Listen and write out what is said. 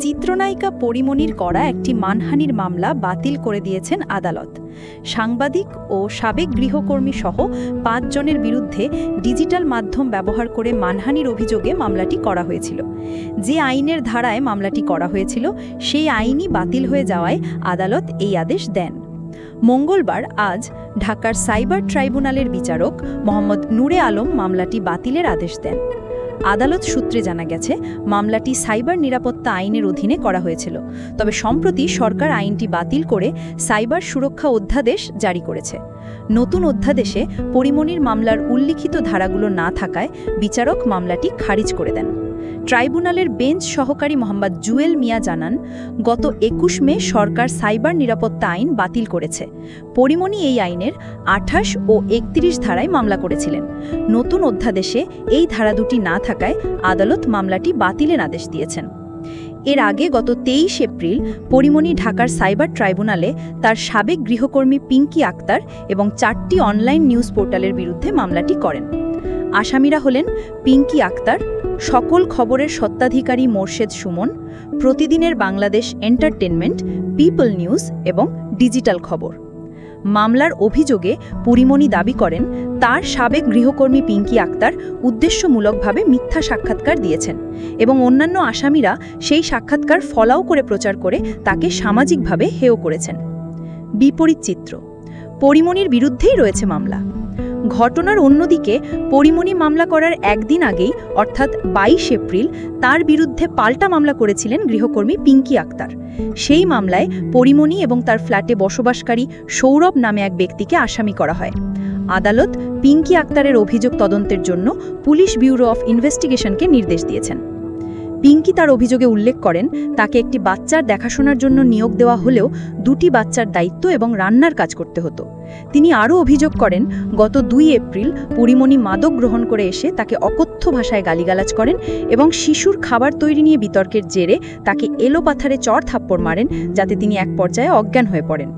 চিত্রনায়িকা পরিমণির করা একটি মানহানির মামলা বাতিল করে দিয়েছেন আদালত। সাংবাদিক ও সাবেক গৃহকর্মী সহ ৫ জনের বিরুদ্ধে ডিজিটাল মাধ্যম ব্যবহার করে মানহানির অভিযোগে মামলাটি করা হয়েছিল। যে আইনের ধারায় মামলাটি করা হয়েছিল সেই আইনই বাতিল হয়ে যাওয়ায় আদালত এই আদেশ দেন। মঙ্গলবার আজ ঢাকার সাইবার ট্রাইব্যুনালের বিচারক মোহাম্মদ নূরে আলম মামলাটি বাতিলের আদেশ দেন। আদালত সূত্রে জানা গেছে, মামলাটি সাইবার নিরাপত্তা আইনের অধীনে করা হয়েছিল, তবে সম্প্রতি সরকার আইনটি বাতিল করে সাইবার সুরক্ষা অধ্যাদেশ জারি করেছে। নতুন অধ্যাদেশে পরিমণির মামলার উল্লিখিত ধারাগুলো না থাকায় বিচারক মামলাটি খারিজ করে দেন। ট্রাইব্যুনালের বেঞ্চ সহকারী মোহাম্মদ জুয়েল মিয়া জানান, গত ২১ মে সরকার সাইবার নিরাপত্তা আইন বাতিল করেছে। পরিমণি এই আইনের ২৮ ও ৩১ ধারায় মামলা করেছিলেন। নতুন অধ্যাদেশে এই ধারা দুটি না থাকায় আদালত মামলাটি বাতিলের আদেশ দিয়েছেন। এর আগে গত ২৩ এপ্রিল পরিমণি ঢাকার সাইবার ট্রাইব্যুনালে তার সাবেক গৃহকর্মী পিঙ্কি আক্তার এবং ৪টি অনলাইন নিউজ পোর্টালের বিরুদ্ধে মামলাটি করেন। আসামিরা হলেন পিঙ্কি আক্তার, সকল খবরের স্বত্বাধিকারী মোর্শেদ সুমন, প্রতিদিনের বাংলাদেশ এন্টারটেনমেন্ট, পিপল নিউজ এবং ডিজিটাল খবর। মামলার অভিযোগে পরিমণি দাবি করেন, তার সাবেক গৃহকর্মী পিঙ্কি আক্তার উদ্দেশ্যমূলকভাবে মিথ্যা সাক্ষাৎকার দিয়েছেন এবং অন্যান্য আসামিরা সেই সাক্ষাৎকার ফলাও করে প্রচার করে তাকে সামাজিকভাবে হেয় করেছেন। বিপরীত চিত্র, পরিমণির বিরুদ্ধেই রয়েছে মামলা। ঘটনার অন্যদিকে পরিমণি মামলা করার একদিন আগেই অর্থাৎ ২২ এপ্রিল তার বিরুদ্ধে পাল্টা মামলা করেছিলেন গৃহকর্মী পিঙ্কি আক্তার। সেই মামলায় পরিমণি এবং তার ফ্ল্যাটে বসবাসকারী সৌরভ নামে এক ব্যক্তিকে আসামি করা হয়। আদালত পিঙ্কি আক্তারের অভিযোগ তদন্তের জন্য পুলিশ ব্যুরো অফ ইনভেস্টিগেশনকে নির্দেশ দিয়েছেন। পিঙ্কি তার অভিযোগে উল্লেখ করেন, তাকে একটি বাচ্চার দেখাশোনার জন্য নিয়োগ দেওয়া হলেও ২টি বাচ্চার দায়িত্ব এবং রান্নার কাজ করতে হতো। তিনি আরও অভিযোগ করেন, গত ২ এপ্রিল পরিমণি মাদক গ্রহণ করে এসে তাকে অকথ্য ভাষায় গালিগালাজ করেন এবং শিশুর খাবার তৈরি নিয়ে বিতর্কের জেরে তাকে এলোপাথারে চড় থাপ্পড় মারেন, যাতে তিনি এক পর্যায়ে অজ্ঞান হয়ে পড়েন।